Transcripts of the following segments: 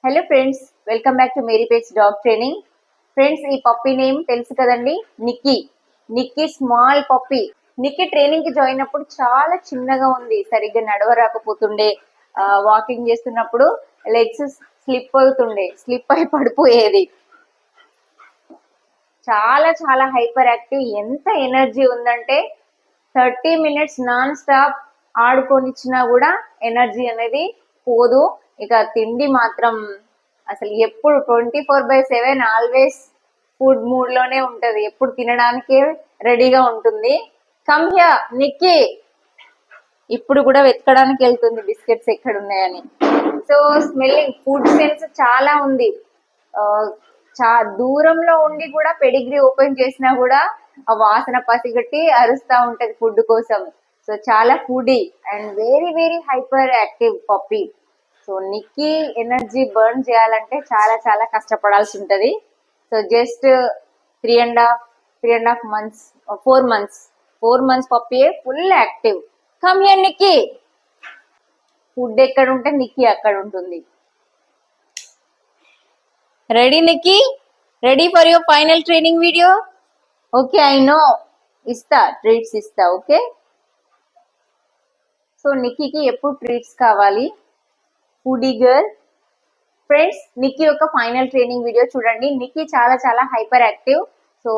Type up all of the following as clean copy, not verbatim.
Hello friends, welcome back to Mary pets dog training. Friends, ఈ puppy name తెలుసు కదండి, Nikki. Nikki small puppy. Nikki training కి join అప్పుడు చాలా చిన్నగా ఉంది, సరిగ్గా నడవరాకపోతుండే. వాకింగ్ చేస్తున్నప్పుడు లెగ్స్ స్లిప్ అయి పడిపోయేది. చాలా చాలా హైపర్ యాక్టివ్. ఎంత ఎనర్జీ ఉందంటే 30 minutes నాన్ స్టాప్ ఆడుకొనిచ్చినా కూడా ఎనర్జీ అనేది పోదు. ఇక తిండి మాత్రం అసలు ఎప్పుడు 24/7 ఆల్వేస్ ఫుడ్ మూడ్ లోనే ఉంటది, ఎప్పుడు తినడానికే రెడీగా ఉంటుంది. Come here Nikki. ఇప్పుడు కూడా వెతకడానికి వెళ్తుంది బిస్కెట్స్ ఎక్కడ ఉన్నాయని. సో స్మెల్లింగ్ ఫుడ్ సెన్స్ చాలా ఉంది. దూరంలో ఉండి కూడా పెడిగ్రీ ఓపెన్ చేసినా కూడా ఆ వాసన పసిగట్టి అరుస్తా ఉంటది ఫుడ్ కోసం. సో చాలా foodie and very very hyper active puppy. So Nikki energy burn చేయాలంటే చాలా చాలా కష్టపడాల్సి ఉంటది. So just 3.5 months, 4 months puppy full active. Come here Nikki. Food ఎక్కడ ఉంటే నిక్కీ అక్కడ ఉంటుంది. Ready Nikki? Ready for your final training video? Okay, I know. Treats ఇస్తా. ఓకే. సో నిక్కీకి ఎప్పుడు ట్రీట్స్ కావాలి? Foodie girl. ఫ్రెండ్స్, నిక్కీ యొక్క ఫైనల్ ట్రైనింగ్ వీడియో చూడండి. నిక్కీ చాలా చాలా హైపర్ యాక్టివ్. సో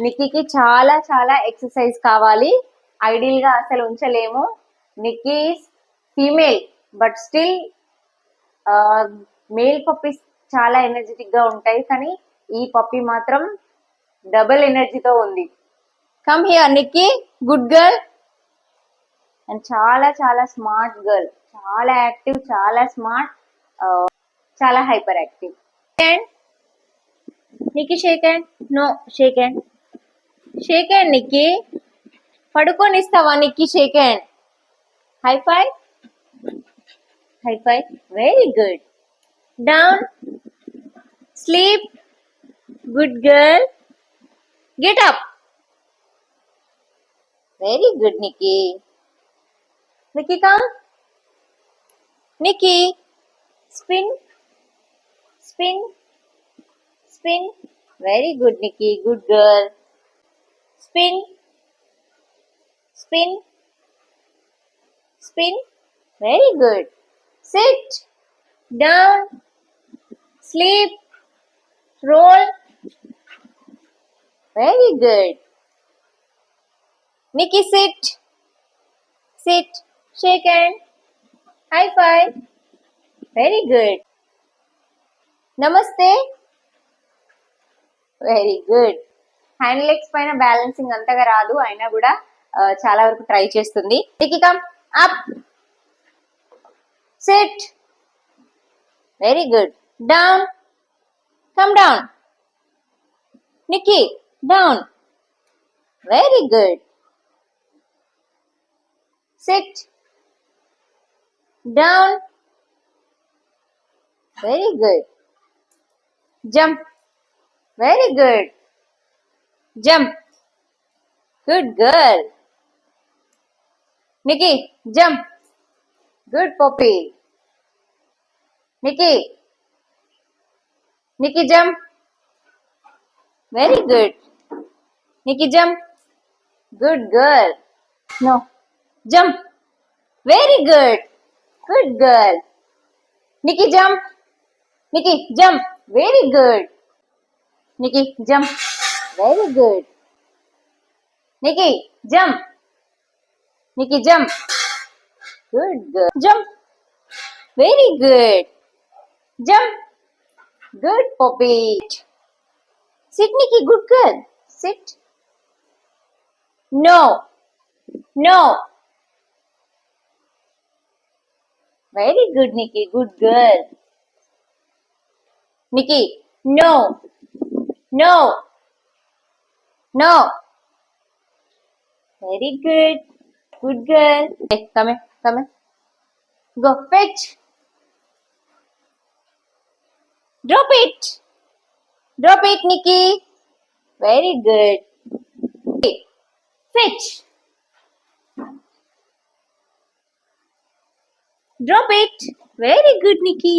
నిక్కీకి చాలా చాలా ఎక్సర్సైజ్ కావాలి. ఐడియల్ గా అసలు ఉంచలేము. Nikki female but still male puppies చాలా ఎనర్జెటిక్ గా ఉంటాయి, కానీ ఈ పప్పీ మాత్రం డబుల్ ఎనర్జీతో ఉంది. Come here Nikki, good girl. And చాలా చాలా స్మార్ట్ గర్ల్, చాలా యాక్టివ్, చాలా స్మార్ట్, చాలా hyper active. Nikki shake hand. No, shake hand. Shake hand Nikki. పడుకొని ఇస్తావా నిక్కీ? Shake hand. High five. High five. Very good. Down. Sleep. Good girl. Get up. Very good Nikki. Nikki come. Nikki spin. Spin. Spin. Very good, Nikki. Good girl. Spin. Spin. Spin. Very good. Sit. Down. Sleep. Roll. Very good. Nikki, sit. Sit. Shake hand. High five. Very good. Namaste. Very good. Hand legs పైన balancing అంతగా రాదు, అయినా కూడా చాలా వరకు try చేస్తుంది. Nikki come up. SIT. Very good. Down. Come down. Nikki down. Very good. SIT. Down. Very good. Jump. Very good. Jump. Good girl. Nikki, jump. Good puppy. Nikki. Nikki, jump. Very good. Nikki, jump. Good girl. No. Jump. Very good. Good girl. Nikki, jump. Nikki, jump. Very good. Nikki, jump. Very good. Nikki, jump. Nikki, jump. Good girl. Jump. Very good. Jump. Good puppy. Sit, Nikki. Good girl. Sit. No. No. Very good, Nikki. Good girl. Nikki, no. No. No. Very good. Good girl. Hey, come here. Come here. Go. Fetch. Drop it. Drop it, Nikki. Very good. Hey, fetch. Drop it. Very good, Nikki.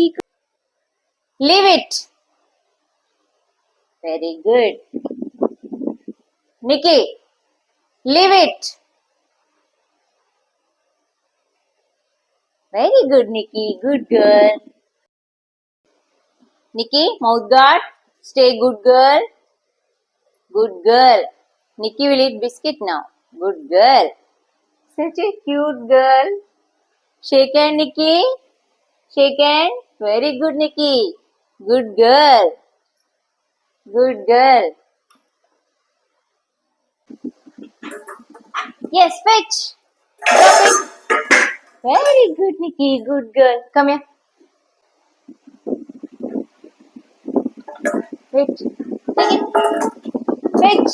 Leave it. Very good. Nikki, leave it. Very good, Nikki. Good girl. Nikki, mouth guard. Stay good girl. Good girl. Nikki will eat biscuit now. Good girl. Such a cute girl. Shake hand, Nikki. Shake hand. Very good, Nikki. Good girl. Good girl. Yes, fetch. Drop it. Very good, Nikki. Good girl. Come here. Fetch. Take it. Fetch.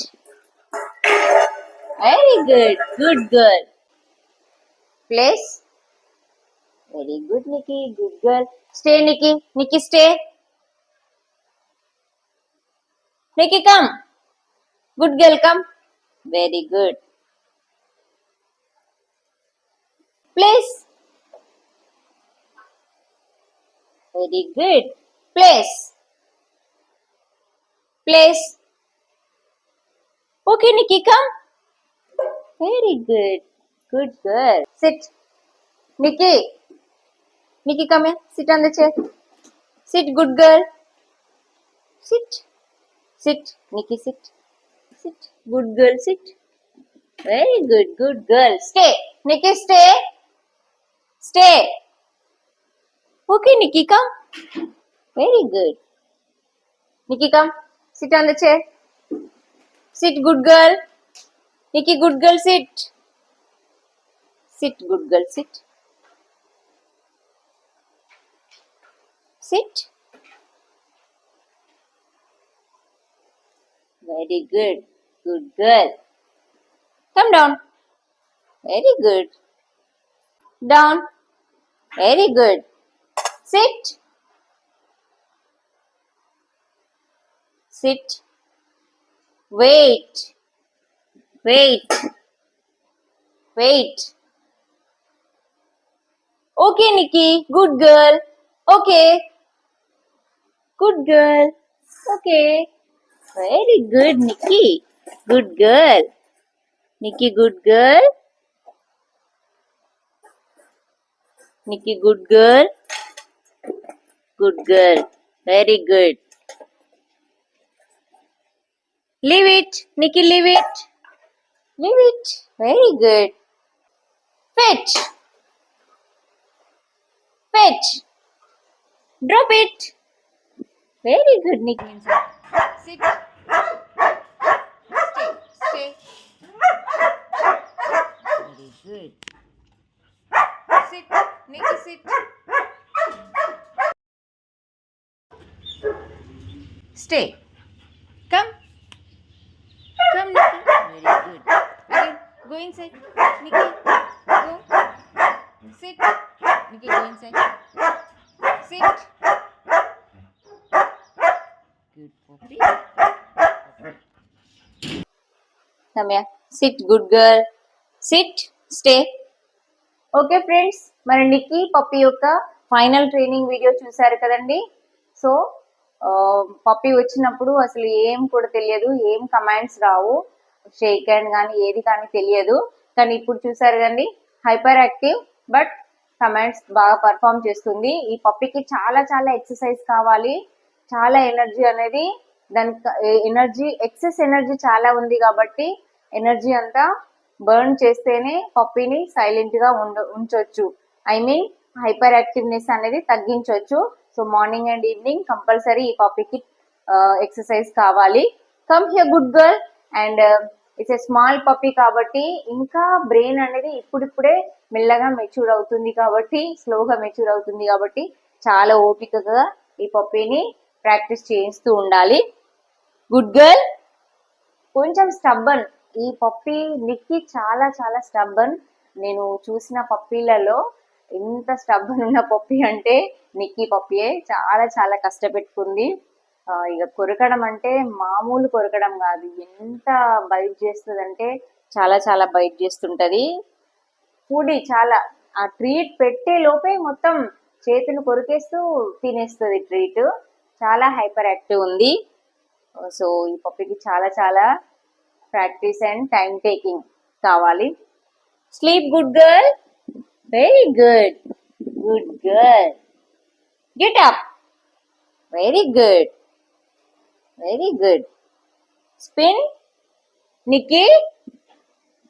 Very good. Good girl. Place. Very good, Nikki. Good girl. Stay, Nikki. Nikki, stay. Nikki, come. Good girl, come. Very good. Place. Very good. Place. Place. Okay, Nikki, come. Very good. Good girl. Sit. Nikki. Nikki, come here. Sit on the chair. Sit, good girl. Sit. Sit. Nikki, sit. Sit. Good girl, sit. Very good. Good girl. Stay. Nikki, stay. Stay. Okay, Nikki, come. Very good. Nikki, come. Sit on the chair. Sit, good girl. Nikki, good girl, sit. Sit, good girl, sit. Sit. Very good. Good girl. Come down. Very good. Down. Very good. Sit. Sit. Wait. Wait. Wait. Okay, Nikki. Good girl. Okay. Good girl. Okay. Very good, Nikki. Good girl. Nikki, good girl. Nikki, good girl. Good girl. Very good. Leave it. Nikki, leave it. Leave it. Very good. Fetch. Fetch. Drop it. Very good, Nikki. Sit. Stay. Stay. Very good. Sit. Nikki, sit. Stay. Come. Come, Nikki. Very good. Again, go inside. Nikki, go. Sit. Nikki, go inside. Sit. Good puppy. Come here. Sit, good girl. Sit. Stay. Okay friends, మరి నిక్కీ పప్పి యొక్క final training video చూసారు కదండి. So పప్పి వచ్చినప్పుడు అసలు ఏం కూడా తెలియదు, ఏం కమాండ్స్ రావు, షేక్ హ్యాండ్ కానీ ఏది కానీ తెలియదు. కానీ ఇప్పుడు చూసారు కదండి, హైపర్ యాక్టివ్ బట్ కమాండ్స్ బాగా పర్ఫామ్ చేస్తుంది. ఈ పప్పికి చాలా చాలా ఎక్సర్సైజ్ కావాలి, చాలా ఎనర్జీ అనేది దానికి ఎనర్జీ ఎక్సెస్ ఎనర్జీ చాలా ఉంది కాబట్టి ఎనర్జీ అంతా బర్న్ చేస్తేనే పప్పీని సైలెంట్ గా ఉంచొచ్చు. ఐ మీన్ హైపర్ యాక్టివ్నెస్ అనేది తగ్గించవచ్చు. So morning and evening compulsory ఈ పప్పీకి ఎక్సర్సైజ్ కావాలి. Come here good girl. And it's a small puppy కాబట్టి ఇంకా బ్రెయిన్ అనేది ఇప్పుడిప్పుడే మెల్లగా మెచ్యూర్ అవుతుంది కాబట్టి, స్లోగా మెచ్యూర్ అవుతుంది కాబట్టి చాలా ఓపికగా ఈ పప్పీని ప్రాక్టీస్ చేయిస్తూ ఉండాలి. Good girl. కొంచెం స్టబ్బన్ ఈ పప్పీ నిక్కీ, చాలా చాలా స్టబ్బన్. నేను చూసిన పప్పీలలో ఎంత స్టబ్బన్ ఉన్న పప్పీ అంటే నిక్కీ పప్పీయే. చాలా చాలా కష్టపెట్టుకుంది. ఇక కొరకడం అంటే మామూలు కొరకడం కాదు, ఎంత బైట్ చేస్తుంది అంటే చాలా చాలా బైట్ చేస్తుంటది. ఫుడ్ చాలా ఆ ట్రీట్ పెట్టే లోపే మొత్తం చేతిని కొరికేస్తూ తినేస్తుంది ట్రీట్. చాలా హైపర్ యాక్టివ్ ఉంది. సో ఈ పప్పీకి చాలా చాలా ప్రాక్టీస్ అండ్ టైం టేకింగ్ కావాలి. Sleep good girl, very good, good girl. Get up, very good, very good. Spin, Nikki,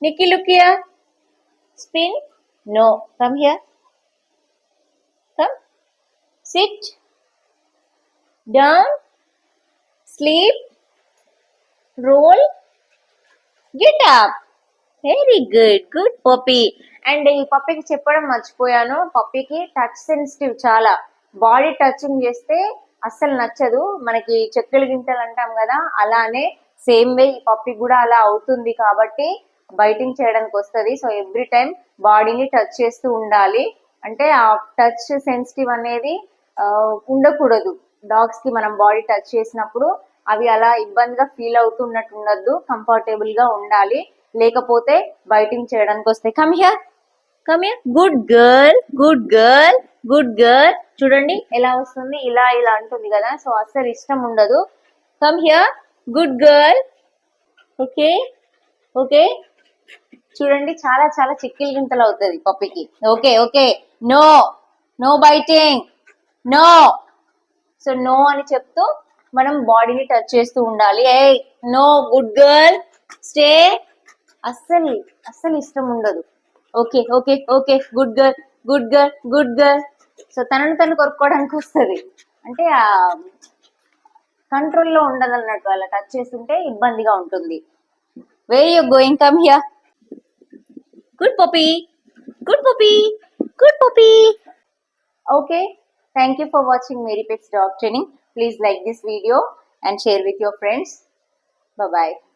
Nikki, look here. Spin, no, come here. Come, sit, down, sleep, roll, get up. Very good, good puppy. And ఈ పప్పీకి చెప్పడం మర్చిపోయాను, పప్పీకి touch sensitive చాలా. Body touching చేస్తే అస్సలు నచ్చదు, మనకి చెక్కలు గింతలు అంటాం కదా, అలానే సేమ్ వే ఈ పప్పీ కూడా అలా అవుతుంది కాబట్టి బైటింగ్ చేయడానికి వస్తుంది. సో ఎవ్రీ టైం బాడీని టచ్ చేస్తూ ఉండాలి. అంటే ఆ టచ్ సెన్సిటివ్ అనేది ఉండకూడదు డాగ్స్ కి. మనం బాడీ టచ్ చేసినప్పుడు అవి అలా ఇబ్బందిగా ఫీల్ అవుతున్నట్టు ఉండద్దు, కంఫర్టబుల్ గా ఉండాలి, లేకపోతే బైటింగ్ చేయడానికి వస్తాయి. Come here, come here. Good girl, good girl, good girl. చూడండి ఎలా వస్తుంది, ఇలా ఇలా అంటుంది కదా, సో అస్సలు ఇష్టం ఉండదు. Come here, good girl. Okay, okay. చూడండి చాలా చాలా చిక్కిలి గింతలు అవుతుంది పప్పికి. Okay, okay. No, no biting, no. So no అని చెప్తూ మనం బాడీని టచ్ చేస్తూ ఉండాలి. ఏ నో, గుడ్ గర్ల్, స్టే. అస్సలు అస్సలు ఇష్టం ఉండదు. Okay, okay, okay, good girl, good girl, good girl. So తనను తను కొరుక్కోవడానికి వస్తుంది, అంటే ఆ కంట్రోల్లో ఉండదు అన్నట్టు. అలా టచ్ చేస్తుంటే ఇబ్బందిగా ఉంటుంది. Where you going, come here. Good puppy, good puppy, good puppy. Okay, thank you for watching Mary Pet's dog training. Please like this video and share with your friends. Bye bye.